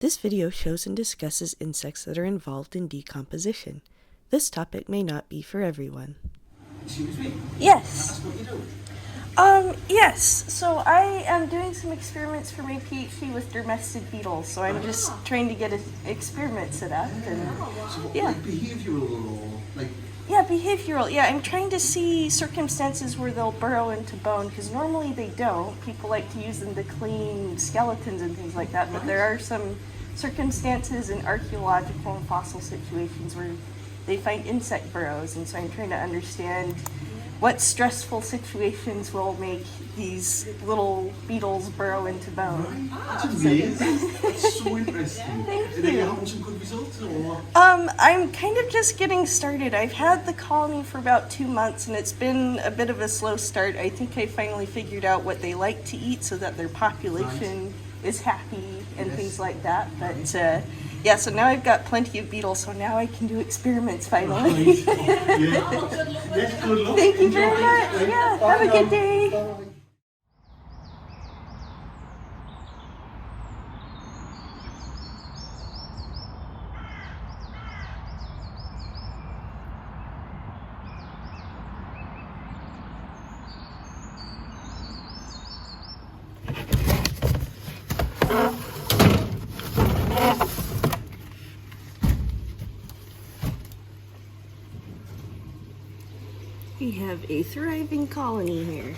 This video shows and discusses insects that are involved in decomposition. This topic may not be for everyone. Excuse me? Yes. That's what you do. Yes. So I am doing some experiments for my PhD with Dermestid beetles. So I'm just trying to get an experiment set up. And yeah. Like behavioural or like... Yeah, behavioral. Yeah, I'm trying to see circumstances where they'll burrow into bone, because normally they don't. People like to use them to clean skeletons and things like that, but there are some circumstances in archaeological and fossil situations where they find insect burrows, and so I'm trying to understand what stressful situations will make these little beetles burrow into bone. That's amazing. That's so interesting. Thank Are you you. having some good results or? I'm kind of just getting started. I've had the colony for about 2 months, and it's been a bit of a slow start. I think I finally figured out what they like to eat so that their population is happy and things like that. But yeah, so now I've got plenty of beetles, so now I can do experiments finally. Yes, good luck. Thank you very much. Yeah, have a good day. Bye. We have a thriving colony here.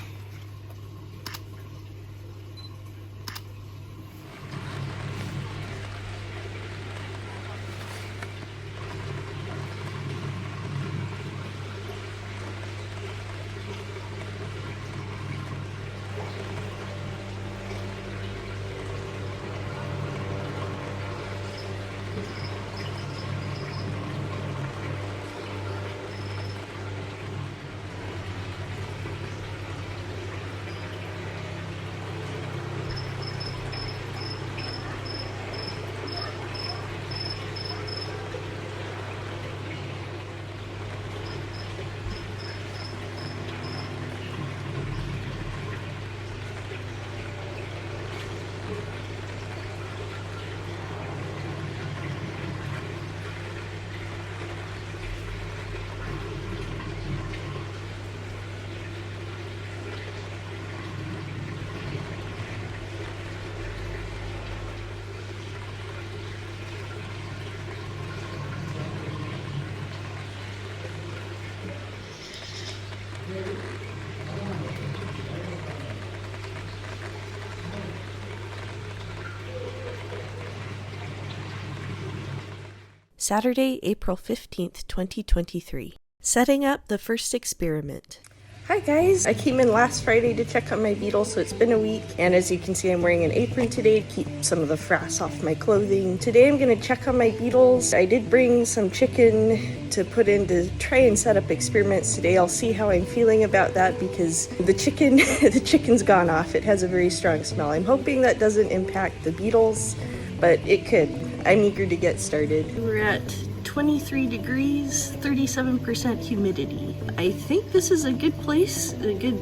Saturday, April 15th, 2023. Setting up the first experiment. Hi guys, I came in last Friday to check on my beetles, so it's been a week, and as you can see I'm wearing an apron today to keep some of the frass off my clothing. Today I'm going to check on my beetles. I did bring some chicken to put in to try and set up experiments today. I'll see how I'm feeling about that because the chicken's gone off. It has a very strong smell. I'm hoping that doesn't impact the beetles, but it could. I'm eager to get started. We're at 23 degrees, 37% humidity. I think this is a good place, a good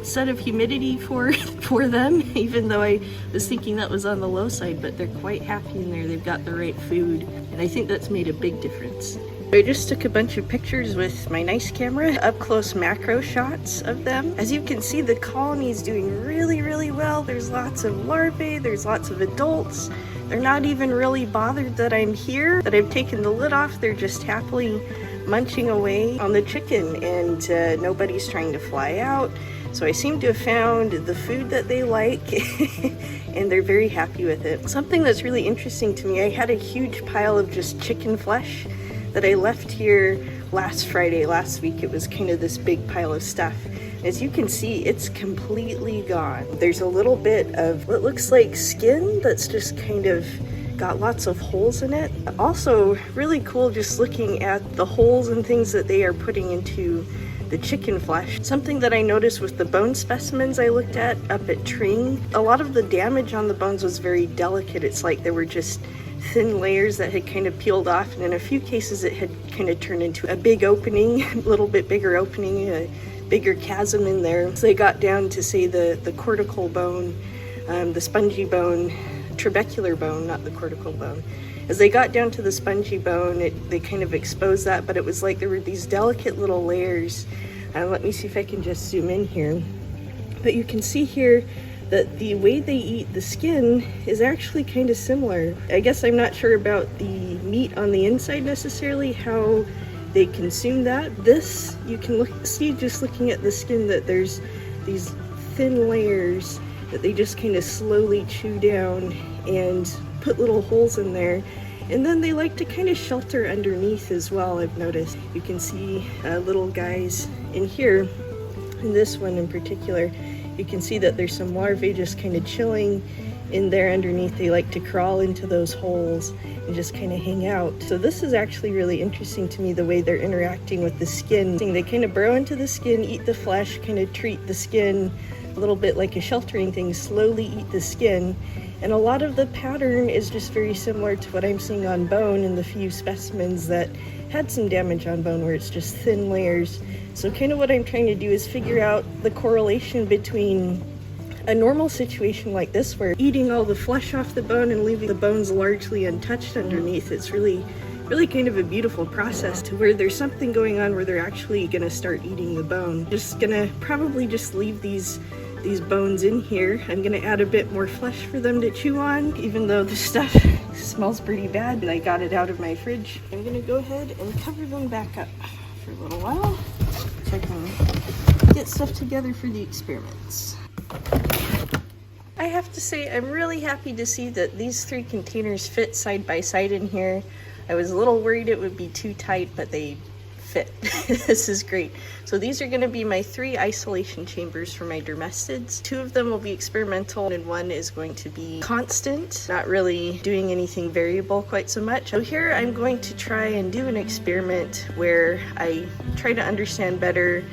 set of humidity for them, even though I was thinking that was on the low side, but they're quite happy in there. They've got the right food, and I think that's made a big difference. I just took a bunch of pictures with my nice camera, up close macro shots of them. As you can see, the colony is doing really, really well. There's lots of larvae, there's lots of adults. They're not even really bothered that I'm here, that I've taken the lid off. They're just happily munching away on the chicken, and nobody's trying to fly out. So I seem to have found the food that they like and they're very happy with it. Something that's really interesting to me, I had a huge pile of just chicken flesh that I left here last Friday. Last week it was kind of this big pile of stuff. As you can see, it's completely gone. There's a little bit of what looks like skin that's just kind of got lots of holes in it. Also, really cool just looking at the holes and things that they are putting into the chicken flesh. Something that I noticed with the bone specimens I looked at up at Tring, a lot of the damage on the bones was very delicate. It's like there were just thin layers that had kind of peeled off, and in a few cases it had kind of turned into a big opening, a little bit bigger opening, a bigger chasm in there. So they got down to say the cortical bone, the spongy bone, trabecular bone, not the cortical bone. As they got down to the spongy bone, they kind of exposed that, but it was like there were these delicate little layers. Let me see if I can just zoom in here. But you can see here that the way they eat the skin is actually kind of similar. I guess I'm not sure about the meat on the inside necessarily, how they consume that. This, you can see just looking at the skin that there's these thin layers that they just kind of slowly chew down and put little holes in there. And then they like to kind of shelter underneath as well, I've noticed. You can see little guys in here, in this one in particular, you can see that there's some larvae just kind of chilling in there underneath. They like to crawl into those holes and just kind of hang out. So this is actually really interesting to me, the way they're interacting with the skin. They kind of burrow into the skin, eat the flesh, kind of treat the skin a little bit like a sheltering thing, slowly eat the skin. And a lot of the pattern is just very similar to what I'm seeing on bone in the few specimens that had some damage on bone, where it's just thin layers. So kind of what I'm trying to do is figure out the correlation between a normal situation like this, where eating all the flesh off the bone and leaving the bones largely untouched underneath. It's really kind of a beautiful process, to where there's something going on where they're actually gonna start eating the bone. Just gonna probably just leave these bones in here. I'm gonna add a bit more flesh for them to chew on, even though the stuff smells pretty bad and I got it out of my fridge. I'm gonna go ahead and cover them back up for a little while so I can get stuff together for the experiments. I have to say, I'm really happy to see that these 3 containers fit side by side in here. I was a little worried it would be too tight, but they fit. This is great. So these are going to be my 3 isolation chambers for my dermestids. 2 of them will be experimental and 1 is going to be constant, not really doing anything variable quite so much. So here I'm going to try and do an experiment where I try to understand better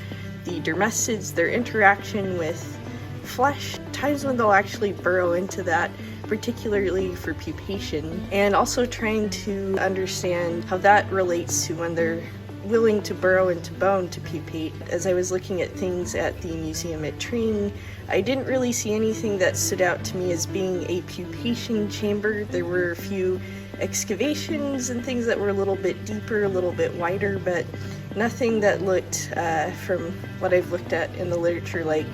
the dermestids, their interaction with flesh, times when they'll actually burrow into that, particularly for pupation, and also trying to understand how that relates to when they're willing to burrow into bone to pupate. As I was looking at things at the museum at Tring, I didn't really see anything that stood out to me as being a pupation chamber. There were a few excavations and things that were a little bit deeper, a little bit wider, but nothing that looked, from what I've looked at in the literature, like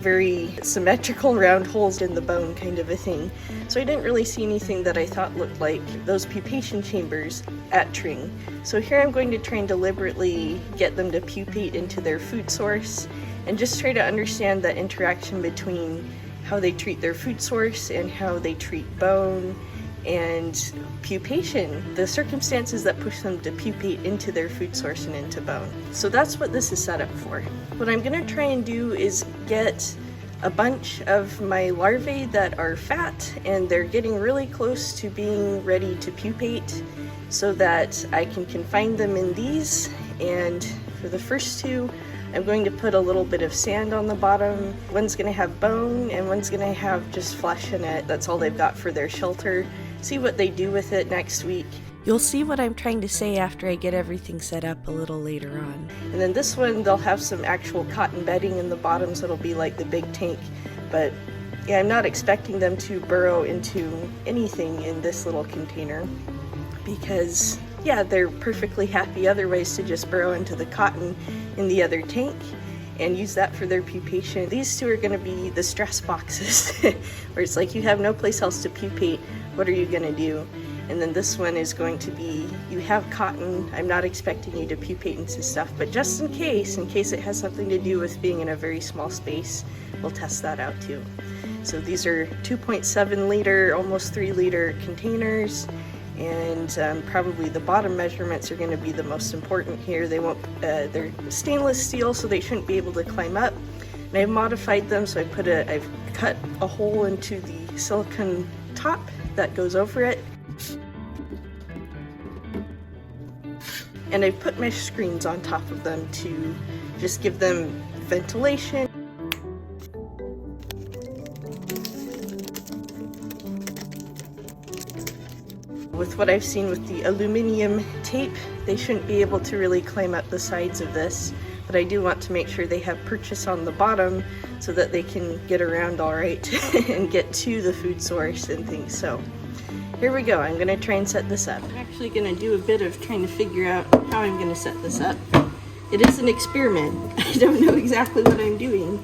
very symmetrical round holes in the bone kind of a thing. So I didn't really see anything that I thought looked like those pupation chambers at Tring. So here I'm going to try and deliberately get them to pupate into their food source and just try to understand the interaction between how they treat their food source and how they treat bone and pupation, the circumstances that push them to pupate into their food source and into bone. So that's what this is set up for. What I'm gonna try and do is get a bunch of my larvae that are fat and they're getting really close to being ready to pupate, so that I can confine them in these. And for the first 2, I'm going to put a little bit of sand on the bottom. One's gonna have bone and one's gonna have just flesh in it. That's all they've got for their shelter. See what they do with it next week. You'll see what I'm trying to say after I get everything set up a little later on. And then this one, they'll have some actual cotton bedding in the bottom, so it'll be like the big tank. But yeah, I'm not expecting them to burrow into anything in this little container, because yeah, they're perfectly happy otherwise to just burrow into the cotton in the other tank and use that for their pupation. These 2 are going to be the stress boxes, where it's like you have no place else to pupate. What are you going to do? And then this one is going to be, you have cotton. I'm not expecting you to pupate into stuff, but just in case it has something to do with being in a very small space, we'll test that out too. So these are 2.7 liter, almost 3 liter containers. And probably the bottom measurements are going to be the most important here. They won't, they're stainless steel, so they shouldn't be able to climb up. And I've modified them, so I've cut a hole into the silicone top that goes over it. And I've put mesh screens on top of them to just give them ventilation. With what I've seen with the aluminum tape, they shouldn't be able to really climb up the sides of this, but I do want to make sure they have purchase on the bottom so that they can get around all right and get to the food source and things. So here we go. I'm gonna try and set this up. I'm actually gonna do a bit of trying to figure out how I'm gonna set this up. It is an experiment. I don't know exactly what I'm doing.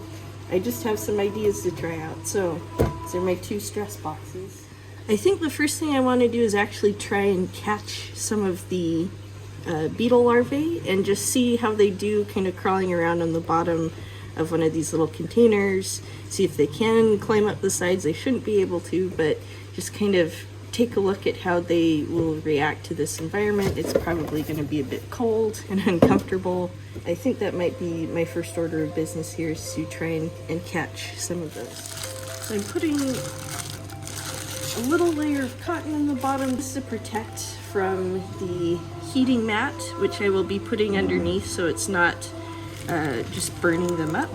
I just have some ideas to try out. So these are my 2 stress boxes. I think the first thing I want to do is actually try and catch some of the beetle larvae and just see how they do kind of crawling around on the bottom of one of these little containers, see if they can climb up the sides. They shouldn't be able to, but just kind of take a look at how they will react to this environment. It's probably going to be a bit cold and uncomfortable. I think that might be my first order of business here, is to try and catch some of those. So I'm putting a little layer of cotton in the bottom just to protect from the heating mat, which I will be putting underneath so it's not just burning them up.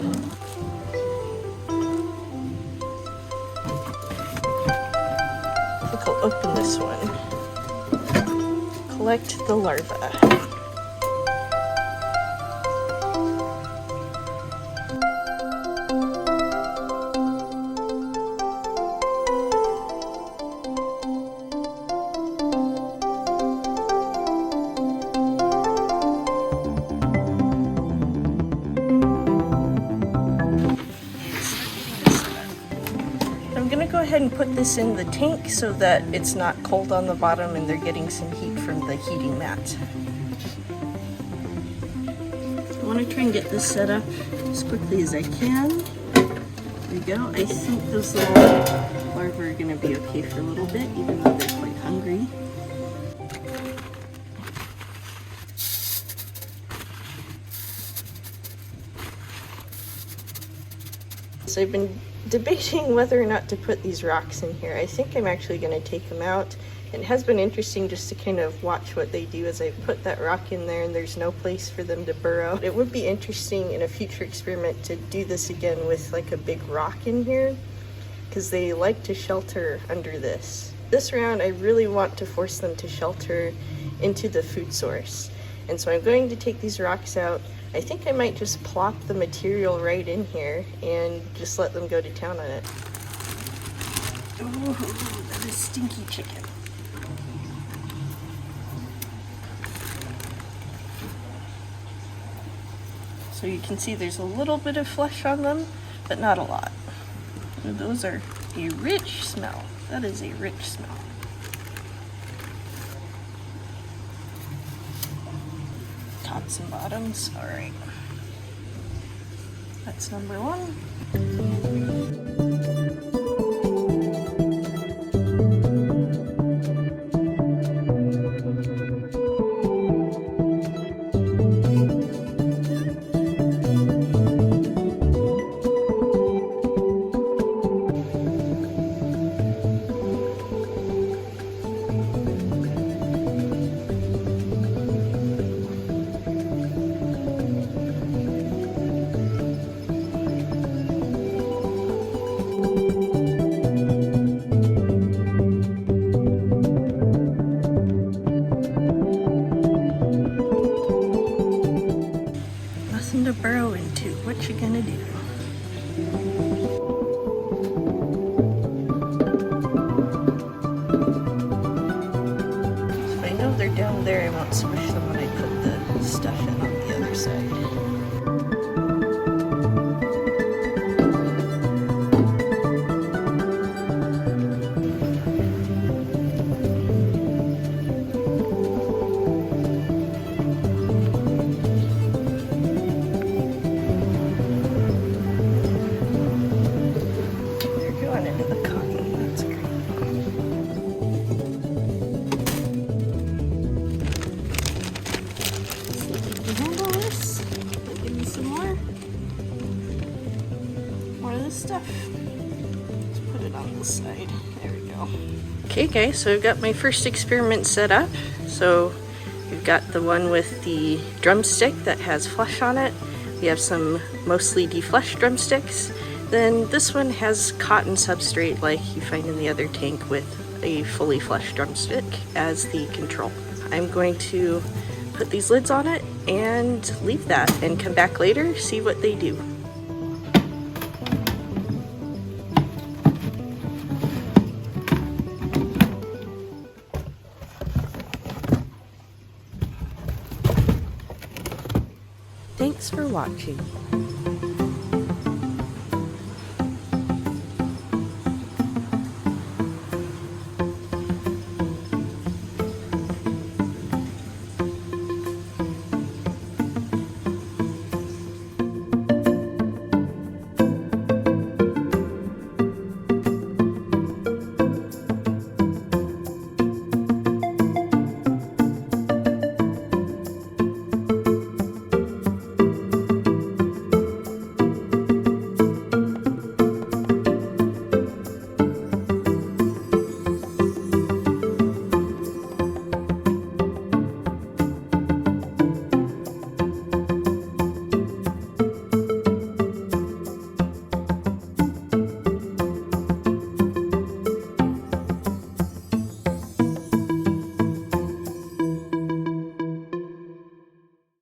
I think I'll open this one. Collect the larvae. I'm gonna go ahead and put this in the tank so that it's not cold on the bottom and they're getting some heat from the heating mat. I want to try and get this set up as quickly as I can. There we go. I think those little larvae are gonna be okay for a little bit, even though they're quite hungry. So I've been debating whether or not to put these rocks in here. I think I'm actually going to take them out. It has been interesting just to kind of watch what they do as I put that rock in there and there's no place for them to burrow. It would be interesting in a future experiment to do this again with like a big rock in here, because they like to shelter under this. This round I really want to force them to shelter into the food source. And so I'm going to take these rocks out. I think I might just plop the material right in here and just let them go to town on it. Oh, that is stinky chicken. So you can see there's a little bit of flesh on them, but not a lot. And those are a rich smell. That is a rich smell. Tops and bottoms. All right. That's number 1. Nothing to burrow into. What you gonna do? If I know they're down there, I won't squish them when I put the stuff in on the other side. Stuff. Let's put it on this side. There we go. Okay guys, so I've got my first experiment set up. So we've got the one with the drumstick that has flesh on it. We have some mostly defleshed drumsticks. Then this one has cotton substrate like you find in the other tank with a fully fleshed drumstick as the control. I'm going to put these lids on it and leave that and come back later, see what they do. Thanks for watching.